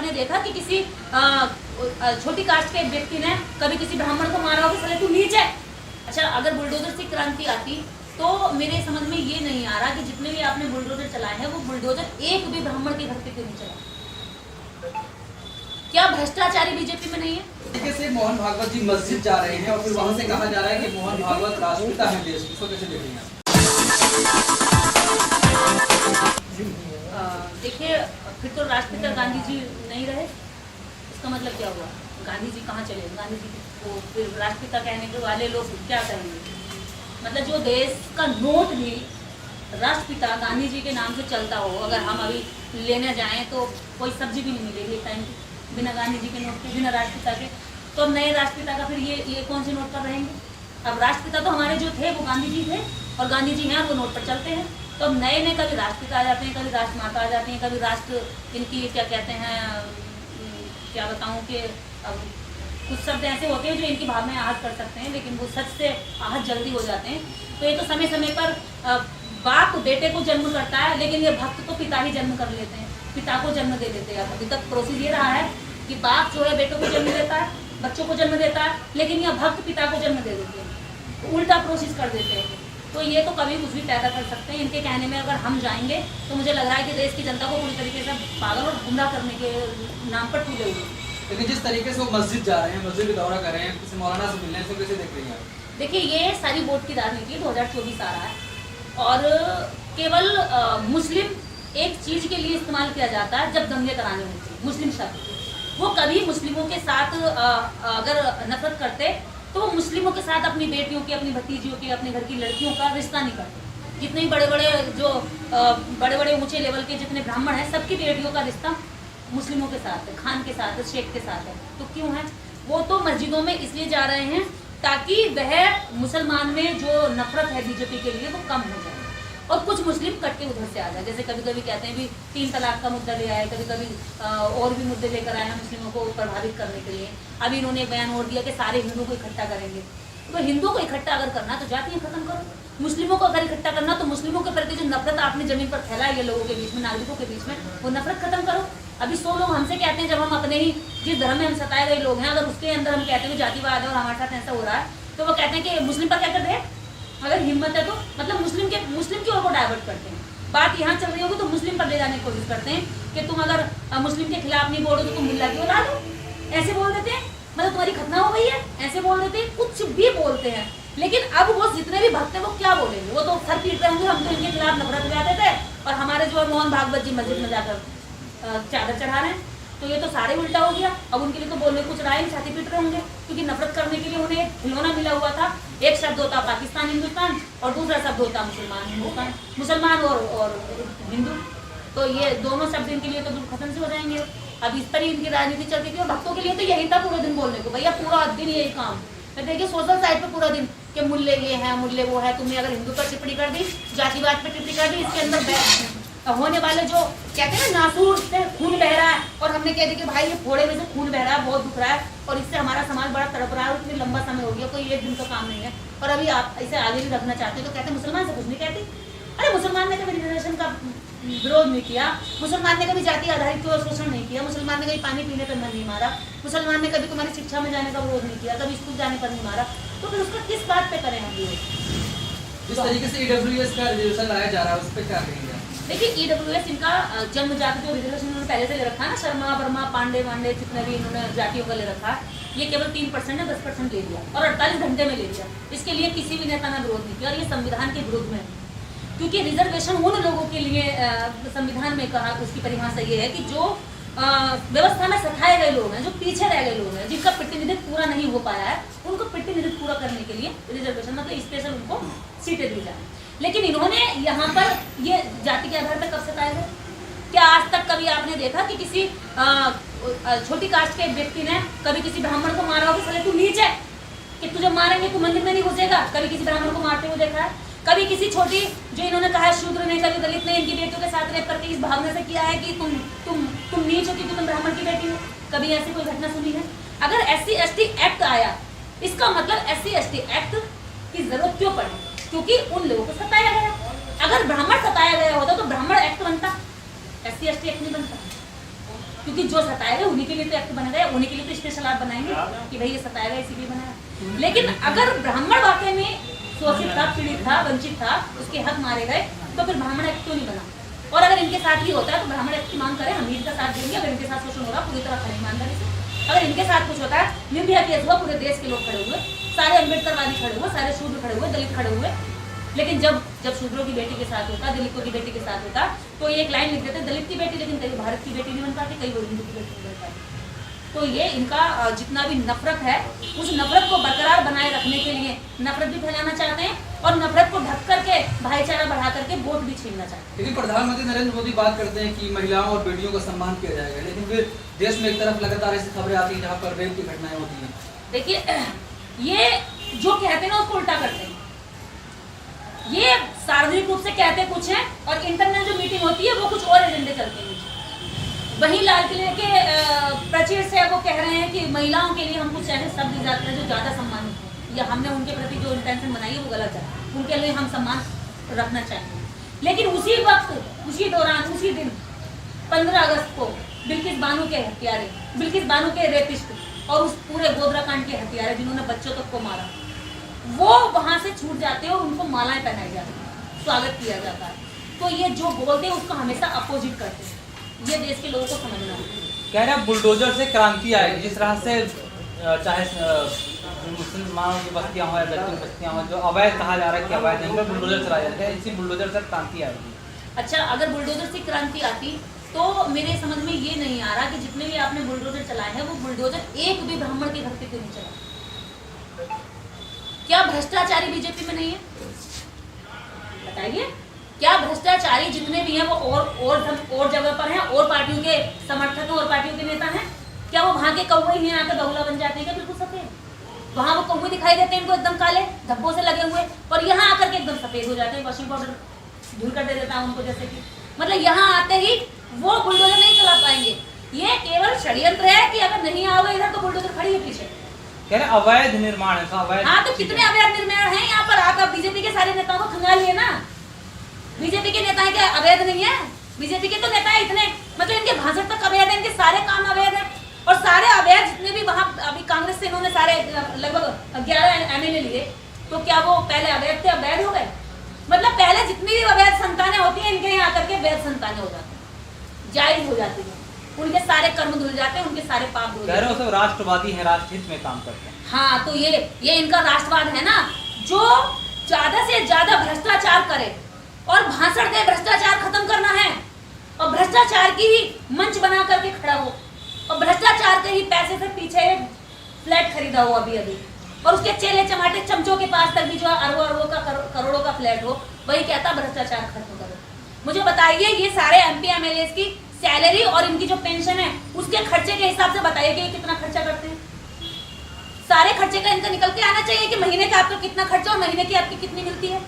आपने देखा कि किसी छोटी कास्ट के व्यक्ति ने कभी किसी ब्राह्मण को मारा हो कि साले तू नीच है। अच्छा, अगर बुलडोजर से क्रांति आती तो मेरे समझ में ये नहीं आ रहा कि जितने भी आपने बुलडोजर चलाए हैं वो बुलडोजर एक भी ब्राह्मण के घर पे क्यों नहीं चला? क्या भ्रष्टाचारी बीजेपी में नहीं है? देखिए से मोहन भागवत जी मस्जिद जा रहे हैं और फिर वहां से कहा जा रहा है कि मोहन भागवत राष्ट्रपिता है देश, इसको कैसे देख रहे हैं? देखिए, फिर तो राष्ट्रपिता गांधी जी नहीं रहे, इसका मतलब क्या हुआ? गांधी जी कहाँ चले? गांधी जी को फिर राष्ट्रपिता कहने के वाले लोग क्या करेंगे? मतलब जो देश का नोट भी राष्ट्रपिता गांधी जी के नाम से चलता हो, अगर हम अभी लेने जाएं तो कोई सब्जी भी नहीं मिलेगी एक टाइम की बिना गांधी जी के नोट के, बिना राष्ट्रपिता के। तो अब नए राष्ट्रपिता का फिर ये कौन से नोट पर रहेंगे? अब राष्ट्रपिता तो हमारे जो थे वो गांधी जी थे और गांधी जी हैं, वो नोट पर चलते हैं। तो अब नए नए कभी राष्ट्रपिता आ जाते हैं, कभी राष्ट्रमाता आ जाती हैं, कभी राष्ट्र इनकी क्या कहते हैं, क्या बताऊं कि अब कुछ शब्द ऐसे होते हैं जो इनकी भावनाएं आहत कर सकते हैं, लेकिन वो सच से आहत जल्दी हो जाते हैं। तो ये तो समय समय पर बाप बेटे को जन्म करता है, लेकिन ये भक्त तो पिता ही जन्म कर लेते हैं, पिता को जन्म दे देते हैं। अभी तक प्रोसेस ये रहा है कि बाप जो है बेटों को जन्म देता है, बच्चों को जन्म देता है, लेकिन यह भक्त पिता को जन्म दे देते हैं, तो उल्टा प्रोसेस कर देते हैं। तो ये तो कभी कुछ भी पैदा कर सकते हैं। इनके कहने में अगर हम जाएंगे तो मुझे लग रहा है कि देश की जनता को पूरी तरीके से पागल और गुमराह करने के नाम पर टूटे हुए। लेकिन जिस तरीके से वो मस्जिद जा रहे हैं, मस्जिद का दौरा कर रहे हैं, किसी मौलाना से मिलने, इसको कैसे देख रही हैं? देखिए, ये सारी वोट की राजनीति 2024 आ रहा है और केवल मुस्लिम एक चीज के लिए इस्तेमाल किया जाता है जब दंगे कराने होते हैं। मुस्लिम शब्द वो कभी मुस्लिमों के साथ अगर नफरत करते तो वो मुस्लिमों के साथ अपनी बेटियों की, अपनी भतीजियों की, अपने घर की लड़कियों का रिश्ता नहीं करते। जितने बड़े बड़े जो बड़े बड़े ऊंचे लेवल के जितने ब्राह्मण हैं, सबकी बेटियों का रिश्ता मुस्लिमों के साथ है, खान के साथ है, शेख के साथ है। तो क्यों है? वो तो मस्जिदों में इसलिए जा रहे हैं ताकि वह मुसलमान में जो नफरत है बीजेपी के लिए वो कम हो जाए और कुछ मुस्लिम कट के उधर से आ जाए। जैसे कभी कभी कहते हैं भी 3 तलाक का मुद्दा ले आए, कभी कभी और भी मुद्दे लेकर आए हैं मुस्लिमों को प्रभावित करने के लिए। अभी इन्होंने एक बयान और दिया कि सारे हिंदुओं को इकट्ठा करेंगे। तो हिंदुओं को इकट्ठा अगर करना तो जातियां खत्म करो, मुस्लिमों को अगर इकट्ठा करना तो मुस्लिमों के प्रति जो नफरत आपने जमीन पर फैलाई है लोगों के बीच में, नागरिकों के बीच में, वो नफरत खत्म करो। अभी 100 लोग हमसे कहते हैं, जब हम अपने ही जिस धर्म में हम सताए गए लोग हैं, अगर उसके अंदर हम कहते हैं जातिवाद है और हमारे साथ ऐसा हो रहा है, तो वो कहते हैं कि मुस्लिम पर क्या कर रहे हैं? अगर हिम्मत है तो मतलब मुस्लिम की ओर को डाइवर्ट करते हैं। बात यहाँ चल रही होगी तो मुस्लिम पर ले जाने की कोशिश करते हैं कि तुम अगर मुस्लिम के खिलाफ नहीं बोलो तो तुम मुल्ला की औलाद हो, ऐसे बोल देते हैं। मतलब तुम्हारी खतना हो गई है, ऐसे बोल देते हैं, कुछ भी बोलते हैं। लेकिन अब वो जितने भी भक्त हैं वो क्या बोलेंगे? वो तो सर पीट रहे होंगे, हम तो इनके खिलाफ नफरत उगाते थे और हमारे जो मोहन भागवत जी मस्जिद में जाकर चादर चढ़ा रहे हैं। तो ये तो सारे उल्टा हो गया। अब उनके लिए तो बोलने कुछ रहा नहीं, छाती पीट रहे होंगे, क्योंकि नफरत करने के लिए उन्हें एक खिलौना मिला हुआ था। एक शब्द होता पाकिस्तान हिंदुस्तान और दूसरा शब्द होता मुसलमान और हिंदू। तो ये दोनों शब्द इनके लिए तो खत्म से हो जाएंगे। अब इस तरह इनकी राजनीति चलती थी और भक्तों के लिए तो यही था पूरे दिन बोलने को, भैया पूरा दिन यही काम। तो देखिए सोशल साइट पे पूरा दिन कि मुल्ले ये है, मुल्ले वो है। तुमने अगर हिंदू पर टिप्पणी कर दी, जातिवाद पर टिप्पणी कर दी, इसके अंदर होने वाले जो कहते हैं ना नासूर से खून बह रहा है, और हमने कह दिया कि भाई ये फोड़े में से खून बह रहा है, बहुत दुख रहा है और इससे हमारा समाज बड़ा तड़प रहा है और इतनी लंबा समय हो गया, कोई एक दिन का काम नहीं है और अभी आप इसे आगे भी रखना चाहते हो। तो कहते हैं मुसलमान से कुछ नहीं कहती। अरे मुसलमान ने कभी रिजर्वेशन का विरोध नहीं किया, मुसलमान ने कभी जाति आधारित शोषण नहीं किया, मुसलमान ने कभी पानी पीने पर मन नहीं मारा, मुसलमान ने कभी तुम्हारी शिक्षा में जाने का विरोध नहीं किया, कभी स्कूल जाने पर नहीं मारा। तो फिर उसका किस बात पे करें हम लोग? जिस तरीके से ईडब्ल्यूएस का रिजर्वेशन लाया जा रहा है उस पर क्या कहेंगे? देखिए, ईडब्ल्यूएस इनका जन्म जाति जो रिजर्वेशन उन्होंने पहले से ले रखा है ना, शर्मा वर्मा पांडे वांडे जितने भी इन्होंने जातियों का ले रखा है, ये केवल 3% है, 10% ले लिया और 48 घंटे में ले लिया। इसके लिए किसी भी नेता ने विरोध नहीं किया और ये संविधान के विरुद्ध में, क्योंकि रिजर्वेशन उन लोगों के लिए संविधान में कहा, उसकी परिभाषा ये है कि जो व्यवस्था में सताए गए लोग हैं, जो पीछे रह गए लोग हैं, जिनका प्रतिनिधित्व पूरा नहीं हो पाया है, उनको प्रतिनिधित्व पूरा करने के लिए रिजर्वेशन मतलब स्पेशल उनको सीटें दी जाए। लेकिन इन्होंने यहाँ पर ये जाति के आधार पर कब सताए गए? क्या आज तक कभी आपने देखा कि किसी छोटी कास्ट के व्यक्ति ने कभी किसी ब्राह्मण को मारा हो कि साले तू नीच है, कि तुझे मारेंगे तू मंदिर में नहीं घुसेगा? कभी किसी ब्राह्मण को मारते हुए देखा है? कभी किसी छोटी जो इन्होंने कहा है शूद्र ने, कभी दलित ने इनकी बेटियों के साथ रेप करके इस भावना से किया है कि तुम नीच हो क्योंकि तुम ब्राह्मण की बेटी हो? कभी ऐसी कोई घटना सुनी है? अगर SC/ST एक्ट आया, इसका मतलब SC/ST एक्ट की जरूरत क्यों पड़ी? क्योंकि उन लोगों को सताया गया। अगर ब्राह्मण सताया गया होता तो ब्राह्मण एक्ट बनता, SC/ST एक्ट नहीं बनता। क्योंकि जो सताए गए उन्हीं के लिए तो एक्ट बना गया, उन्हीं के लिए तो स्पेशल ऐप बनाएंगे कि भाई ये सताया गया इसीलिए बनाया। लेकिन अगर ब्राह्मण वाकई में शोषित था, पीड़ित था, वंचित था, उसके हक मारे गए, तो फिर ब्राह्मण एक्ट क्यों नहीं बना? और अगर इनके साथ ही होता है तो ब्राह्मण एक्ट की मांग करें, हम इनका साथ देंगे। अगर इनके साथ शोषण हो रहा पूरी तरह खड़ी ईमानदारी से, अगर इनके साथ कुछ होता है, निर्भया केस हुआ, पूरे देश के लोग खड़े हुए, सारे अम्बेडकरवादी खड़े हुए, सारे शूद्र खड़े हुए, दलित खड़े हुए। लेकिन जब शूद्रों की बेटी के साथ होता, दलितों की बेटी के साथ होता, तो ये एक लाइन लिख देते दलित की बेटी, लेकिन कई भारत की बेटी नहीं बन पाती, कई वो हिंदू की बेटी नहीं बन पाती। तो ये इनका जितना भी नफरत है, उस नफरत को बरकरार बनाए रखने के लिए नफरत भी फैलाना चाहते हैं और नफरत को ढक करके भाईचारा बढ़ा करके वोट भी छीनना चाहते हैं। लेकिन प्रधानमंत्री नरेंद्र मोदी बात करते हैं कि महिलाओं और बेटियों का सम्मान किया जाएगा, लेकिन फिर देश में एक तरफ लगातार ऐसी खबरें आती हैं जहाँ पर रेप की घटनाएं होती हैं। देखिए, ये जो कहते हैं ना उसको उल्टा करते हैं। ये सार्वजनिक रूप से कहते कुछ हैं और इंटरनल जो मीटिंग होती है वो कुछ और एजेंडे चलते हैं। वहीं लाल किले के प्रचीर से वो कह रहे हैं कि महिलाओं के लिए हम कुछ ऐसे शब्द दी जाते हैं जो ज़्यादा सम्मानित है, या हमने उनके प्रति जो इंटेंशन बनाई है वो गलत है, उनके लिए हम सम्मान रखना चाहेंगे। लेकिन उसी वक्त, उसी दौरान, उसी दिन 15 अगस्त को बिल्किस बानो के हत्यारे, बिल्किस बानो के रेपिस्ट और उस पूरे गोधरा कांड के हत्यारे जिन्होंने बच्चों तक को मारा, वो वहां से छूट जाते हैं और उनको मालाएं पहनाई जाती है, स्वागत किया जाता है। तो ये जो बोलते हैं उसको हमेशा अपोजिट करते हैं। ये देश के लोगों को समझना है। कह रहे हैं बुलडोजर से क्रांति आएगी, जिस तरह से चाहे मुसलमानों की बस्तियां हो या दलितों की बस्तियां हो, जो अवैध कहा जा रहा है कि अवैध नहीं, बुलडोजर चला जाता है, इसी बुलडोजर से क्रांति आएगी। अच्छा, अगर बुलडोजर से क्रांति आती तो मेरे समझ में ये नहीं आ रहा कि जितने भी आपने बुलडोजर चलाए हैं वो बुलडोजर एक भी ब्राह्मण के घर पे क्यों नहीं चला? क्या भ्रष्टाचारी बीजेपी में नहीं है? बताइए, क्या भ्रष्टाचारी जितने भी हैं वो और जगह पर हैं, और पार्टियों के समर्थक हैं, और पार्टियों के नेता हैं? क्या वो वहां के कौवे ही आकर बहुला बन जाते हैं क्या? बिल्कुल सफेद। वहां वो कौवे दिखाई देते हैं इनको एकदम काले धब्बों से लगे हुए, और यहाँ आकर के एकदम सफेद हो जाते हैं, वॉशिंग पाउडर धुल कर दे देता है उनको, जैसे कि मतलब यहाँ आते ही वो बुलडोजर नहीं चला पाएंगे। ये केवल षड्यंत्र है कि अगर नहीं आओगे इधर तो बुलडोजर खड़ी है पीछे। कह रहे अवैध निर्माण है, अवैध। हाँ, तो कितने अवैध निर्माण हैं यहाँ पर? आप बीजेपी के सारे नेताओं को खंगालिए ना। बीजेपी के नेता है क्या अवैध नहीं है? बीजेपी के तो नेता है इतने, मतलब इनके भाषण तक अवैध है, इनके सारे काम अवैध है, और सारे अवैध जितने भी वहाँ अभी कांग्रेस से इन्होंने सारे लगभग 11 MLA लिए, तो क्या वो पहले अवैध थे, अवैध हो गए? मतलब पहले जितनी भी अवैध संतानें होती हैं इनके यहाँ आकर के वैध संतानें हो जाती हैं, जायज हो जाती हैं, उनके सारे कर्म धुल जाते हैं, उनके सारे पाप धुल जाते हैं। सब राष्ट्रवादी हैं, राष्ट्रहित में काम करते हैं। हाँ, तो ये इनका राष्ट्रवाद है ना, जो ज्यादा से ज्यादा भ्रष्टाचार करे और भाषण दे, भ्रष्टाचार खत्म करना है, और भ्रष्टाचार की ही मंच बना करके खड़ा हो, और भ्रष्टाचार के ही पैसे से पीछे फ्लैट खरीदा हो अभी, और उसके चेले चमाटे चमचों के पास तक भी जो अरबों का करोड़ों का फ्लैट हो, वही कहता भ्रष्टाचार खत्म करो। मुझे बताइए, ये सारे MP MLAs की सैलरी और इनकी जो पेंशन है उसके खर्चे के हिसाब से बताइए कि कितना खर्चा करते हैं? सारे खर्चे का इनका निकल के आना चाहिए कि महीने का आपका कितना खर्चा और महीने की आपकी कितनी मिलती है,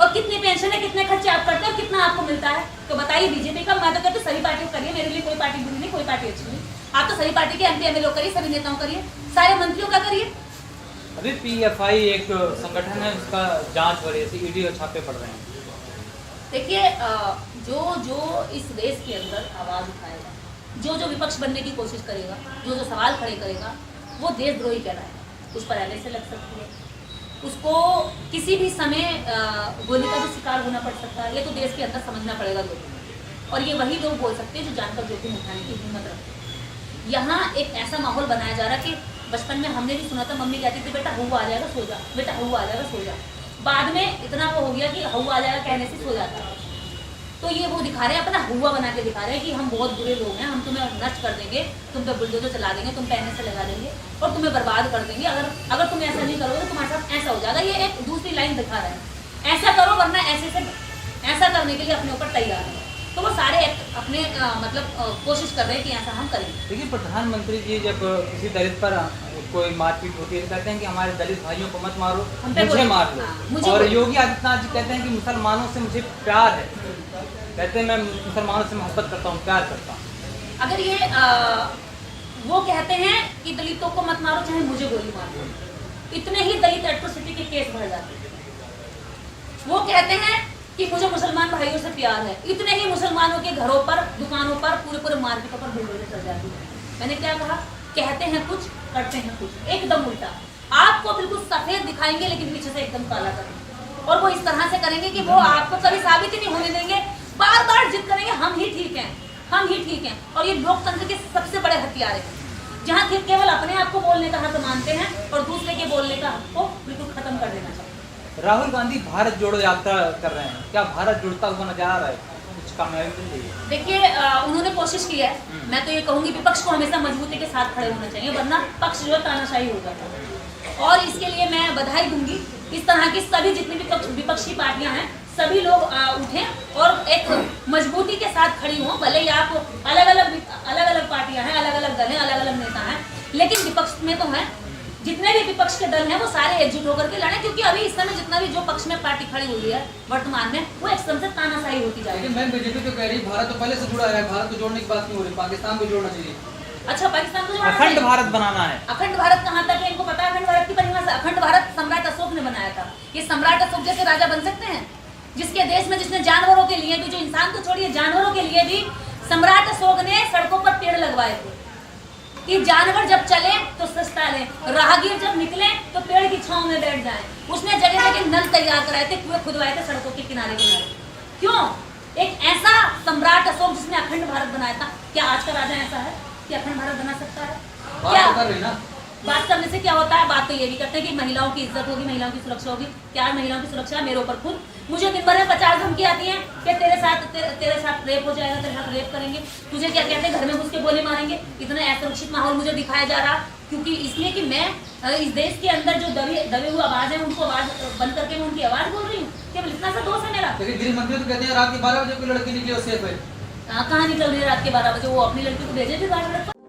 और कितनी पेंशन है, कितने खर्चे आप करते हो, कितना आपको मिलता है। तो बताइए बीजेपी का, मैं तो कहती हूँ सभी पार्टियों को करिए, मेरे लिए कोई पार्टी बुरी नहीं, कोई पार्टी अच्छी नहीं, आप तो सभी पार्टी के MP MLA करिए, सभी नेताओं करिए, सारे मंत्रियों का करिए। अभी PFI एक संगठन है, उसका जांच हो रही है, ED और छापे पड़ रहे हैं। देखिए, जो इस देश के अंदर आवाज उठाएगा, जो विपक्ष बनने की कोशिश करेगा, जो सवाल खड़े करेगा, वो देशद्रोही कहलाएगा, उस पर LA से लग सकती है, उसको किसी भी समय गोली का भी शिकार होना पड़ सकता है। ये तो देश के अंदर समझना पड़ेगा लोगों को, और ये वही लोग बोल सकते हैं जो जानकर जोखिम उठाने की हिम्मत रखते हैं। यहाँ एक ऐसा माहौल बनाया जा रहा है कि बचपन में हमने भी सुना था, मम्मी कहती थी बेटा हुआ आ जाएगा सो जा, बेटा हुआ आ जाएगा सो जा, बाद में इतना वो हो गया कि हुआ आ जाएगा कहने से सो जाता है। तो ये वो दिखा रहे हैं, अपना हुआ बना के दिखा रहे हैं कि हम बहुत बुरे लोग हैं, हम तुम्हें नष्ट कर देंगे, तुम पे बुलडोजर चला देंगे, तुम पे NSA लगा देंगे और तुम्हें बर्बाद कर देंगे, अगर तुम ऐसा नहीं करोगे तो तुम्हारे साथ ऐसा हो जाएगा। ये एक दूसरी लाइन दिखा रहे हैं, ऐसा करो वरना ऐसा करने के लिए अपने ऊपर तैयार है। तो वो सारे अपने कोशिश कर रहे हैं कि ऐसा हम करें। देखिए, प्रधानमंत्री जी जब किसी दलित पर कोई मारपीट होती है तो कहते हैं कि हमारे दलित भाइयों को मत मारो, मुझे मार लो। और योगी आदित्यनाथ जी कहते हैं कि मुसलमानों से मुझे प्यार है, कहते हैं मैं मुसलमानों से मोहब्बत करता हूँ, प्यार करता हूँ। अगर ये वो कहते हैं कि दलितों को मत मारो चाहे मुझे गोली मार दो, इतने ही दलित एट्रोसिटी के केस भर जाते हैं। वो कहते हैं कि मुझे मुसलमान भाइयों से प्यार है, इतने ही मुसलमानों के घरों पर, दुकानों पर, पूरे मार्केटों पर बुलडोजर चल जाती है। मैंने क्या कहा, कहते हैं कुछ, करते हैं कुछ, एकदम उल्टा। आपको बिल्कुल सफेद दिखाएंगे लेकिन पीछे से एकदम काला करेंगे, और वो इस तरह से करेंगे कि वो आपको कभी साबित ही नहीं होने देंगे, बार बार जिद करेंगे हम ही ठीक हैं, हम ही ठीक हैं। और ये लोकतंत्र के सबसे बड़े हथियार हैं, जहाँ केवल अपने आप को बोलने का हक मानते हैं और दूसरे के बोलने का हक को बिल्कुल खत्म कर देना चाहते हैं। राहुल गांधी भारत जोड़ो यात्रा कर रहे हैं, क्या भारत जुड़ता हुआ नजर आ रहा है? कुछ कामयाबी मिल रही है? देखिए, उन्होंने कोशिश की है। मैं तो ये कहूंगी विपक्ष को हमेशा मजबूती के साथ खड़े होना चाहिए, वरना पक्ष जो है तानाशाही हो जाता है। और इसके लिए मैं बधाई दूंगी, इस तरह की सभी जितनी भी विपक्षी पार्टियां हैं, सभी लोग उठें और एक मजबूती के साथ खड़ी हों। भले ही आप अलग अलग पार्टियां हैं, अलग अलग दल हैं, अलग अलग नेता हैं, लेकिन विपक्ष में तो हैं, जितने भी विपक्ष के दल हैं वो सारे एकजुट होकर के लड़े, क्योंकि अभी इस समय जितना भी जो पक्ष में पार्टी खड़ी हुई है वर्तमान में, वो एकदम से तानाशाही होती जा रही है। लेकिन मैम बीजेपी तो कह रही है भारत तो पहले से जुड़ा है, भारत को जोड़ने की बात नहीं हो रही, पाकिस्तान को जोड़ना चाहिए। अच्छा, पाकिस्तान को अखंड भारत बनाना है। अखंड भारत कहाँ तक है इनको पता है? अखंड भारत की परिभाषा अखंड भारत सम्राट अशोक ने बनाया था। ये सम्राट अशोक जैसे राजा बन सकते हैं, जिसके देश में जिसने जानवरों के लिए भी, जो इंसान को छोड़िए जानवरों के लिए भी सम्राट अशोक ने सड़कों पर पेड़ लगवाए थे कि जानवर जब चले तो सस्ता लें, राहगीर जब निकले तो पेड़ की छांव में बैठ जाएं। उसने जगह जगह नल तैयार कराए थे, कुएं खुदवाए थे सड़कों के किनारे किनारे। क्यों? एक ऐसा सम्राट अशोक जिसने अखंड भारत बनाया था। क्या आज का राजा ऐसा है कि अखंड भारत बना सकता है? क्या बात करने से क्या होता है? बात तो ये भी करते हैं कि महिलाओं की इज्जत होगी, महिलाओं की सुरक्षा होगी। क्या महिलाओं की सुरक्षा है? मेरे ऊपर खुद मुझे दिन भर में 50 धमकी आती हैं कि तेरे साथ रेप हो जाएगा, तेरे साथ रेप करेंगे, तुझे क्या कहते हैं घर में घुस के गोली मारेंगे। इतना असुरक्षित माहौल मुझे दिखाया जा रहा, क्योंकि इसलिए कि मैं इस देश के अंदर जो दबे हुए आवाज है उनको आवाज बंद करके मैं उनकी आवाज बोल रही हूँ। केवल इतना सा दोष है मेरा। लेकिन गृह मंत्री तो कहते हैं रात के 12 बजे कोई लड़की निकली और सेफ है। कहाँ निकल रही है रात के 12 बजे? वो अपनी लड़की को भेजे थे।